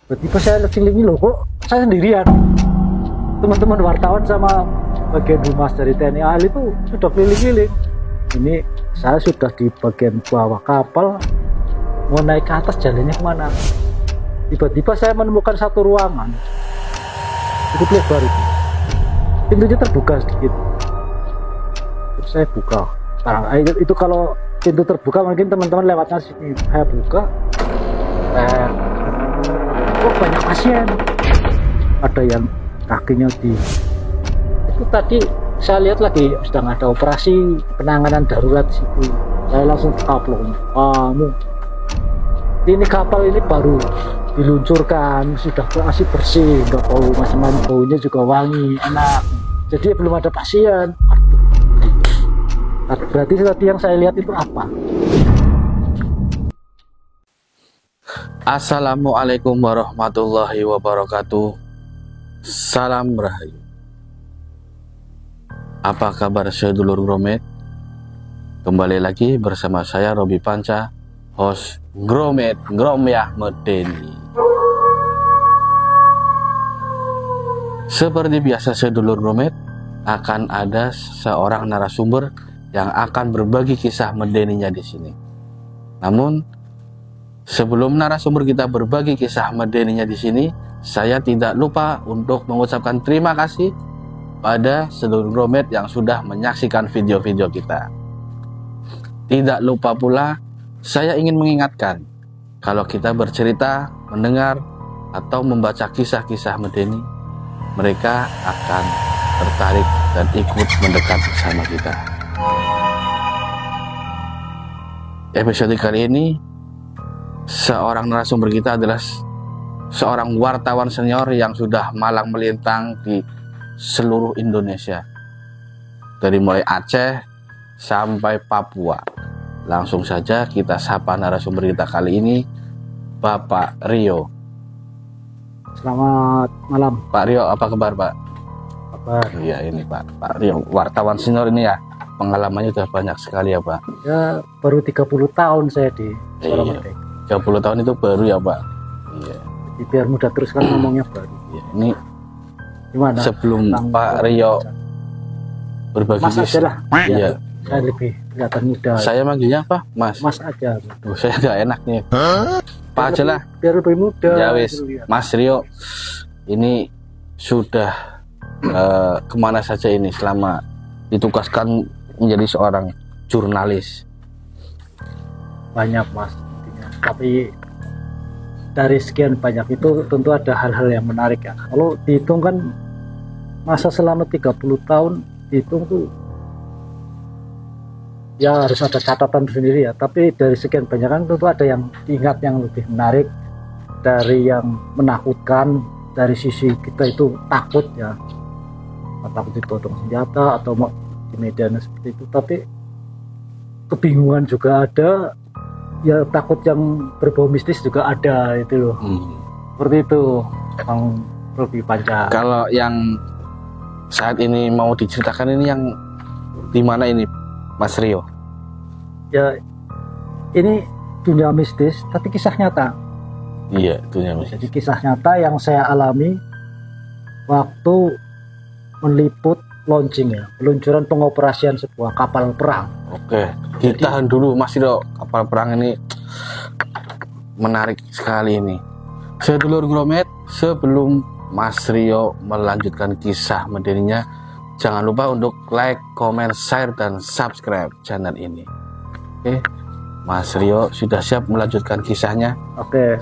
Tiba-tiba saya keliling loh, kok saya sendirian. Teman-teman wartawan sama bagian humas dari TNI AL itu sudah keliling-keliling. Ini saya sudah di bagian bawah kapal, mau naik ke atas, jalannya kemana? Tiba-tiba saya menemukan satu ruangan cukup lebar itu, pintunya terbuka sedikit. Terus saya buka. Nah, itu kalau pintu terbuka mungkin teman-teman lewatnya sini. Saya buka, kok banyak pasien, ada yang kakinya itu tadi saya lihat lagi sedang ada operasi penanganan darurat di situ. Saya langsung upload, ini kapal ini baru diluncurkan, sudah masih bersih, nggak bau macam-macam, baunya juga wangi, enak, jadi belum ada pasien. Berarti tadi yang saya lihat itu apa? Assalamualaikum warahmatullahi wabarakatuh. Salam Rahayu. Apa kabar sedulur Gromet? Kembali lagi bersama saya Robi Panca, host Gromet Gromyah Medeni. Seperti biasa sedulur Gromet, akan ada seorang narasumber yang akan berbagi kisah medeninya di sini. Namun sebelum narasumber kita berbagi kisah medeninya di sini, saya tidak lupa untuk mengucapkan terima kasih pada seluruh Gromet yang sudah menyaksikan video-video kita. Tidak lupa pula, saya ingin mengingatkan, kalau kita bercerita, mendengar, atau membaca kisah-kisah medeni, mereka akan tertarik dan ikut mendekat bersama kita. Episode kali ini, seorang narasumber kita adalah seorang wartawan senior yang sudah malang melintang di seluruh Indonesia, dari mulai Aceh sampai Papua. Langsung saja kita sapa narasumber kita kali ini, Bapak Rio. Selamat malam Pak Rio, apa kabar Pak? Kabar? Iya ini Pak Rio, wartawan senior ini ya, pengalamannya sudah banyak sekali ya Pak. Ya baru 30 tahun saya di Suara Iya. Merdeka. 30 tahun itu baru ya Pak. Iya. Jadi biar mudah terus kan ngomongnya baru. Iya. Ini Gimana? sebelum Tentang Pak Rio berbagi Mas aja lah. Iya. Saya lebih kelihatan muda. Saya manggilnya apa? Mas. Mas aja. Oh, saya nggak enak nih. Pak aja lah. Biar lebih muda. Ya wis, gitu ya. Mas Rio, ini sudah kemana saja ini selama ditugaskan menjadi seorang jurnalis? Banyak Mas, intinya. Tapi dari sekian banyak itu tentu ada hal-hal yang menarik ya. Kalau dihitung kan masa selama 30 tahun dihitung tuh ya harus ada catatan sendiri ya. Tapi dari sekian banyak kan tentu ada yang diingat yang lebih menarik, dari yang menakutkan, dari sisi kita itu takut ya, takut ditodong senjata atau mau di medan seperti itu. Tapi kebingungan juga ada, ya takut yang berbau mistis juga ada itu loh. Seperti itu Bang Robi Panca. Kalau yang saat ini mau diceritakan ini yang di mana ini Mas Rio? Ya ini dunia mistis tapi kisah nyata. Iya, dunia mistis. Jadi kisah nyata yang saya alami waktu meliput launching ya, peluncuran pengoperasian sebuah kapal perang. Oke, ditahan dulu Mas Rio, kapal perang ini menarik sekali ini. Sedulur Gromet, sebelum Mas Rio melanjutkan kisah medeninya, jangan lupa untuk like, comment, share, dan subscribe channel ini. Oke, Mas Rio sudah siap melanjutkan kisahnya? Oke,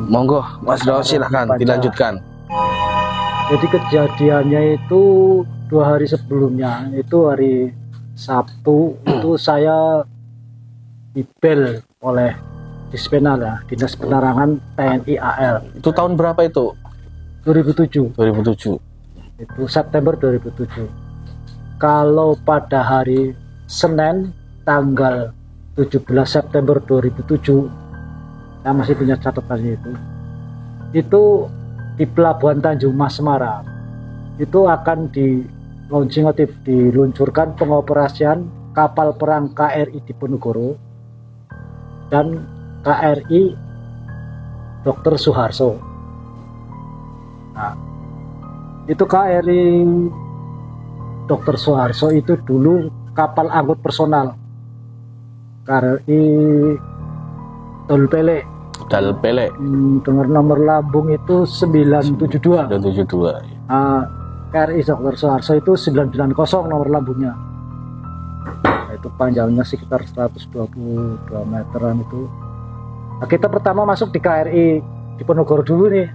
Monggo Mas Rio, silahkan dilanjutkan. Jadi kejadiannya itu 2 hari sebelumnya, itu hari Sabtu, itu saya dibel oleh Dispenal ya, Dinas Penerangan TNI AL. Itu tahun berapa itu? 2007. 2007. Itu September 2007. Kalau pada hari Senin tanggal 17 September 2007, saya masih punya catatannya itu di Pelabuhan Tanjung Mas Semarang, itu akan diluncurkan pengoperasian kapal perang KRI Diponegoro dan KRI Dr. Suharto. Itu KRI Dr. Soeharto itu dulu kapal angkut personal. KRI Dolpele. Dalpele. Dengan nomor lambung itu 972. 972. KRI Dr. Soeharto itu 990 nomor lambungnya. Nah, itu panjangnya sekitar 122 meteran itu. Nah, kita pertama masuk di KRI Diponegoro dulu nih.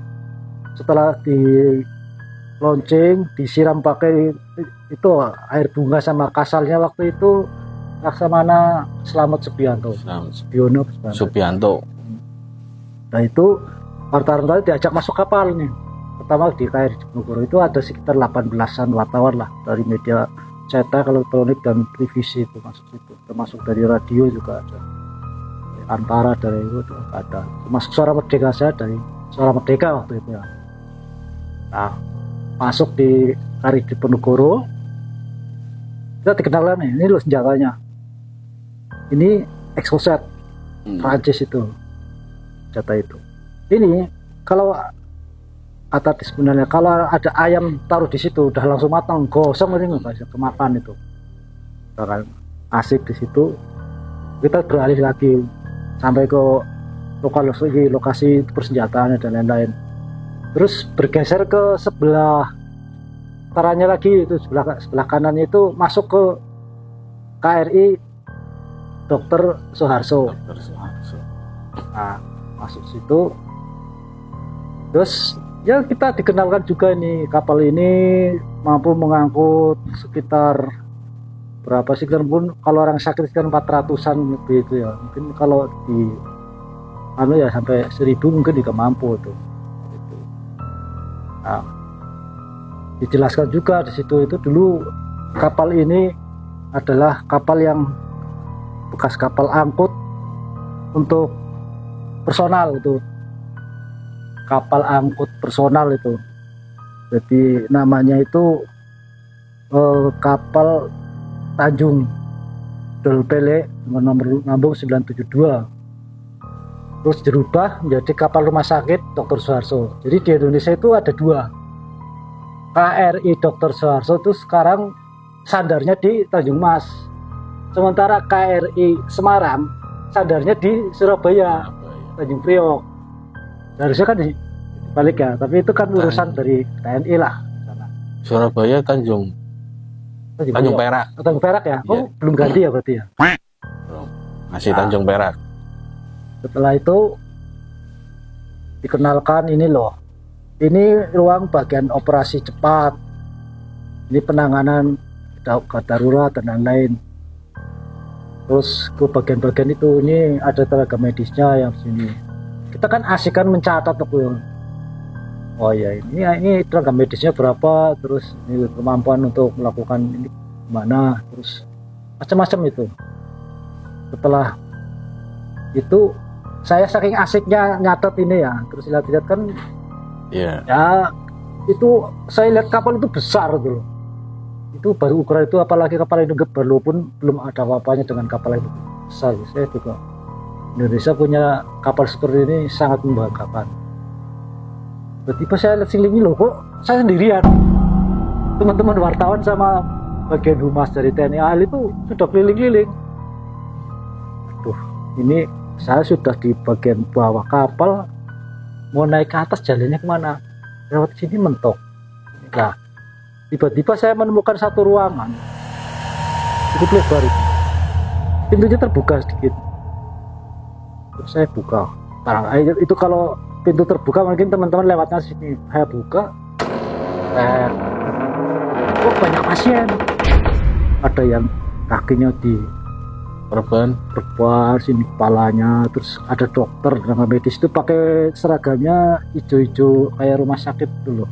Setelah di launching, disiram pakai itu air bunga sama kasalnya waktu itu Laksamana Slamet Subianto. Nah itu wartawan diajak masuk kapal nih. Pertama di KRI Diponegoro itu ada sekitar 18-an wartawan lah dari media cetak, elektronik dan televisi itu masuk situ. Termasuk dari radio juga ada. Antara dari itu ada. Termasuk Suara Merdeka, saya dari Suara Merdeka waktu itu ya. Nah, masuk di KRI Diponegoro, kita dikenalkan nih, ini loh senjatanya. Ini Exocet, Prancis itu, senjata itu. Ini kalau kata sebenarnya kalau ada ayam taruh di situ udah langsung matang, gosong ini nggak bisa kemakan itu. Kan asik di situ. Kita beralih lagi sampai ke lokasi persenjataannya dan lain-lain. Terus bergeser ke sebelah taranya lagi, itu sebelah kanannya itu masuk ke KRI Dr. Soeharto. Nah, masuk situ. Terus ya kita dikenalkan juga nih, kapal ini mampu mengangkut sekitar berapa sih kan pun, kalau orang sakit kan 400-an lebih itu ya. Mungkin kalau di ya sampai 1000 mungkin juga mampu tuh. Nah, dijelaskan juga di situ itu dulu kapal ini adalah kapal yang bekas kapal angkut untuk personal itu, kapal angkut personal itu. Jadi namanya itu kapal Tanjung Dolpele dengan nomor lambung 972. Terus dirubah menjadi kapal rumah sakit Dr. Soeharto. Jadi di Indonesia itu ada dua. KRI Dr. Soeharto itu sekarang sandarnya di Tanjung Mas. Sementara KRI Semarang sandarnya di Surabaya, Tanjung Priok. Harusnya kan dibalik ya, tapi itu kan urusan dari TNI lah. Surabaya Tanjung Perak. Tanjung Perak ya? Oh, belum ganti ya berarti ya? Masih Tanjung Perak. Setelah itu dikenalkan ini loh, ini ruang bagian operasi cepat, ini penanganan darurat dan lain-lain. Terus ke bagian-bagian itu ini ada tenaga medisnya yang sini. Kita kan asik kan mencatat tuh. Oh ya, ini tenaga medisnya berapa, terus ini kemampuan untuk melakukan ini mana, terus macam-macam itu. Setelah itu saya saking asiknya nyatet ini ya, terus lihat-lihat kan ya itu saya lihat kapal itu besar gitu loh. Itu baru ukuran itu, apalagi kapal itu walaupun belum ada apa-apanya dengan kapal itu besar. Saya juga Indonesia punya kapal seperti ini sangat membanggakan. Tiba-tiba saya lihat ini loh, kok saya sendirian. Teman-teman wartawan sama bagian humas dari TNI AL itu sudah keliling-keliling. Aduh, ini saya sudah di bagian bawah kapal, mau naik ke atas jalannya kemana? Lewat sini mentok. Nah, tiba-tiba saya menemukan satu ruangan cukup lebar itu. Pintunya terbuka sedikit. Terus saya buka. Itu kalau pintu terbuka mungkin teman-teman lewatnya sini. Saya buka. Oh, banyak pasien. Ada yang kakinya di perban sini, kepalanya, terus ada dokter tenaga medis itu pakai seragamnya hijau-hijau kayak rumah sakit dulu,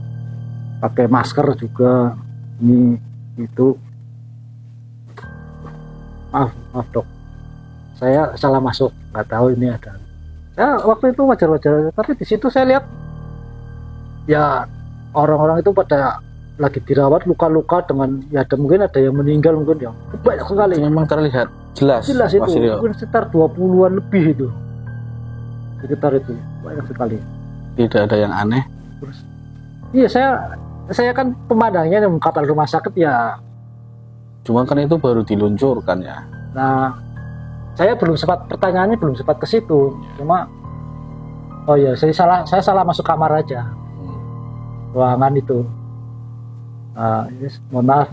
pakai masker juga. Ini itu maaf dok, saya salah masuk, nggak tahu ini ada. Saya waktu itu wajar-wajar, tapi di situ saya lihat ya orang-orang itu pada lagi dirawat luka-luka dengan ya mungkin ada yang meninggal, mungkin yang banyak sekali. Memang terlihat jelas itu mungkin sekitar 20-an lebih itu, sekitar itu banyak sekali. Tidak ada yang aneh. Terus iya, saya Saya kan pemandangnya kapal rumah sakit ya. Cuma kan itu baru diluncurkan ya. Nah, saya belum sempat, pertanyaannya belum sempat ke situ. Cuma oh ya, saya salah masuk kamar aja. Ruangan itu. Mohon maaf.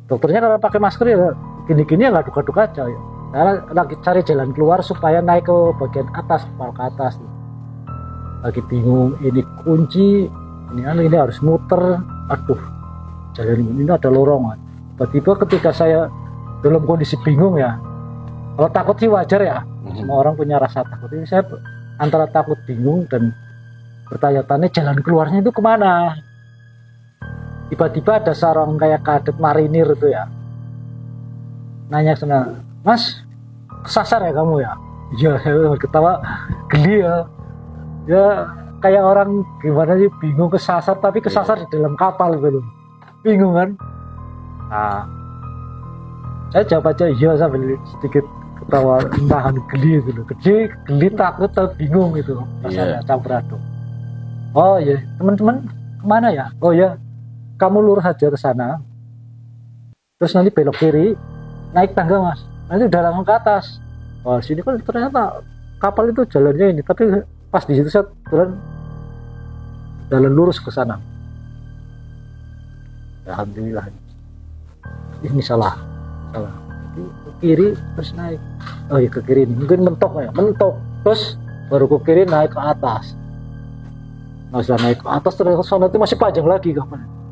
Dokternya kalau pakai masker ya gini-gini ya nggak duga-duga aja ya. Saya lagi cari jalan keluar supaya naik ke bagian atas, kepala ke atas. Lagi bingung, ini kunci, ini harus muter. Aduh, jalan ini ada lorong. Tiba-tiba ketika saya dalam kondisi bingung ya, kalau takut sih wajar ya, semua orang punya rasa takut. Ini saya antara takut, bingung, dan bertanya-tanya jalan keluarnya itu kemana. Tiba-tiba ada seorang kayak kadet marinir itu ya, nanya sana, Mas, kesasar ya kamu ya? Iya, saya ketawa geli ya. Ya kayak orang gimana sih, bingung kesasar, tapi kesasar di dalam kapal gitu, bingung kan? Nah, saya jawab aja iya sambil sedikit ketawa, nahan geli gitu, geli takut atau bingung gitu, rasanya campur aduk. Oh iya, teman-teman kemana ya? Oh ya, kamu lurus aja ke sana, terus nanti belok kiri, naik tangga mas, nanti udah langsung ke atas. Wah sini kan ternyata kapal itu jalannya ini, tapi pas di situ saya jalan lurus ke sana. Alhamdulillah, ini salah. Jadi ke kiri terus naik. Oh iya ke kiri ini, mungkin mentok ya, terus baru ke kiri naik ke atas. Nggak usah naik ke atas terus ke sana, itu masih panjang lagi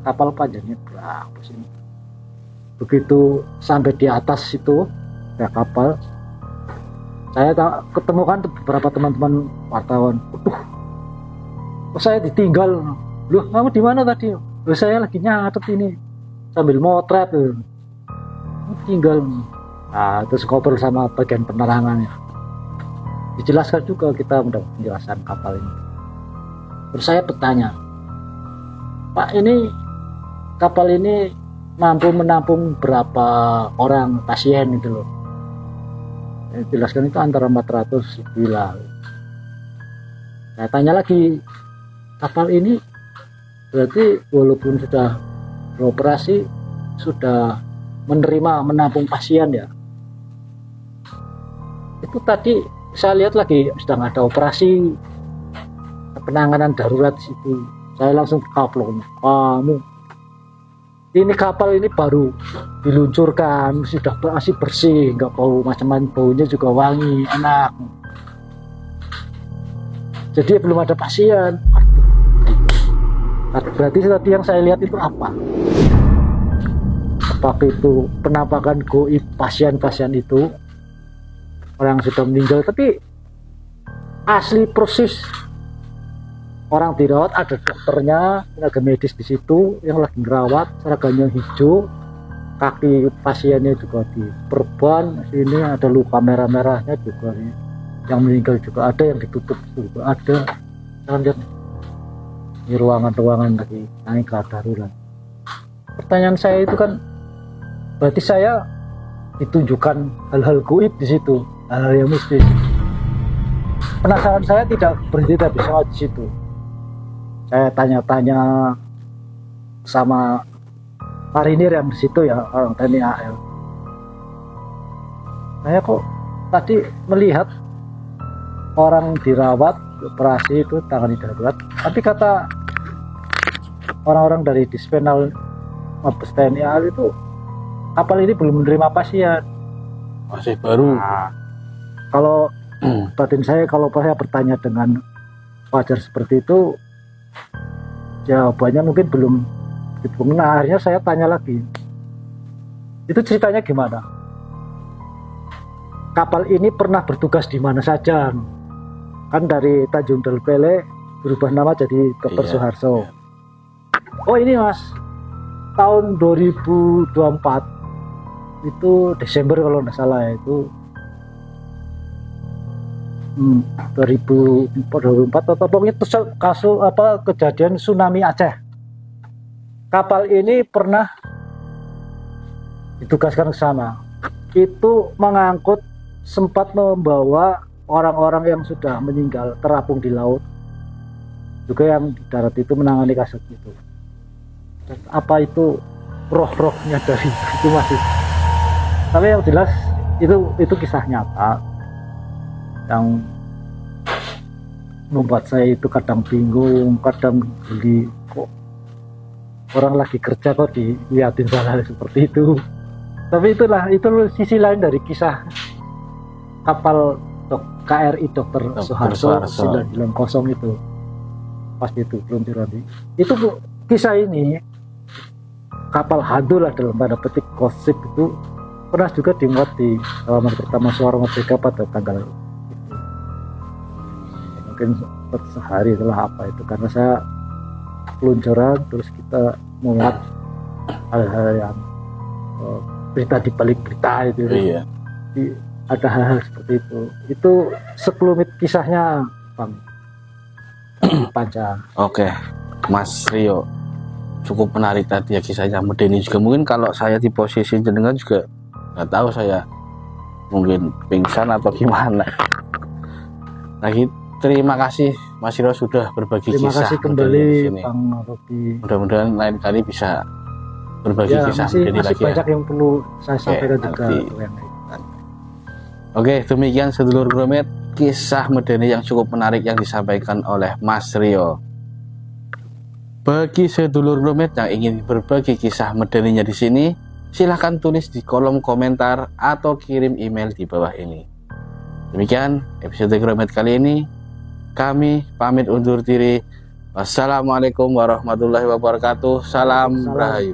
kapal panjangnya berapa sih? Begitu sampai di atas itu ya kapal, saya ketemukan beberapa teman-teman wartawan. Saya ditinggal. Loh, kamu di mana tadi? Loh, saya lagi nyatet ini sambil motret tuh. Tinggal. Nah, terus ngobrol sama bagian penerangannya. Dijelaskan juga, kita mendapat penjelasan kapal ini. Terus saya bertanya, Pak, ini kapal ini mampu menampung berapa orang pasien itu loh? Jelaskan itu antara 400 gila. Saya tanya lagi, kapal ini berarti walaupun sudah beroperasi, sudah menampung pasien ya? Itu tadi saya lihat lagi sedang ada operasi penanganan darurat situ. Saya langsung kaplok, kamu ini kapal ini baru diluncurkan, sudah masih bersih, nggak bau macam-macam, baunya juga wangi, enak. Jadi belum ada pasien. Berarti tadi yang saya lihat itu apa? Apakah itu penampakan goib pasien-pasien itu, orang yang sudah meninggal, tapi asli persis orang dirawat, ada dokternya, tenaga medis di situ yang lagi ngerawat, seragamnya hijau, kaki pasiennya juga diperban, sini ada luka merah-merahnya juga, yang meninggal juga ada, yang ditutup juga ada. Jangan lihat di ruangan-ruangan lagi naik ke darurat. Pertanyaan saya itu kan, berarti saya ditunjukkan hal-hal goib di situ, hal-hal yang mistis. Penasaran saya tidak berhenti tapi sama di situ. Saya tanya-tanya sama marinir yang di situ ya, orang TNI AL. Saya kok tadi melihat orang dirawat, operasi itu tangani darurat, tapi kata orang-orang dari Dispenal Mabes TNI AL itu kapal ini belum menerima pasien, masih baru. Nah, kalau batin saya, kalau saya bertanya dengan wajar seperti itu, jawabannya mungkin belum gitu. Nah, akhirnya saya tanya lagi, itu ceritanya gimana? Kapal ini pernah bertugas di mana saja? Kan dari Tanjung Delpele berubah nama jadi Dr. Suharso. Oh ini mas, tahun 2024 itu Desember kalau nggak salah ya, itu 2024 atau pokoknya kasus kejadian tsunami Aceh. Kapal ini pernah ditugaskan ke sana. Itu mengangkut, sempat membawa orang-orang yang sudah meninggal terapung di laut. Juga yang di darat itu menangani kasus itu. dan apa itu roh-rohnya dari itu masih. Tapi yang jelas itu kisah nyata yang membuat saya itu kadang bingung, kadang beli kok orang lagi kerja kok dilihatin hal seperti itu. Tapi itu sisi lain dari kisah kapal KRI Dr. Soeharto 990 itu, pas itu peluncuran itu kisah ini kapal hantu lah dalam tanda petik gosip itu pernah juga dimuat di halaman pertama Suara Merdeka pada tanggal itu. Mungkin sehari setelah apa itu, karena saya peluncuran terus kita muat hal-hal yang berita di balik berita itu. Iya. Ada hal-hal seperti itu sekelumit kisahnya Bang panjang. Oke, Mas Rio, cukup menarik tadi ya kisahnya Medeni juga. Mungkin kalau saya di posisi jenengan juga nggak tahu, saya mungkin pingsan atau gimana. Nah, terima kasih Mas Rio sudah berbagi terima kisah. Terima kasih kembali Bang Robi. Mudah-mudahan lain kali bisa berbagi kisah Medeni masih lagi banyak yang perlu saya sampaikan juga. Oke, demikian sedulur Gromet, kisah Medeni yang cukup menarik yang disampaikan oleh Mas Rio. Bagi sedulur Gromet yang ingin berbagi kisah Medeninya di sini, silahkan tulis di kolom komentar atau kirim email di bawah ini. Demikian episode Gromet kali ini. Kami pamit undur diri. Wassalamualaikum warahmatullahi wabarakatuh. Salam Rahayu.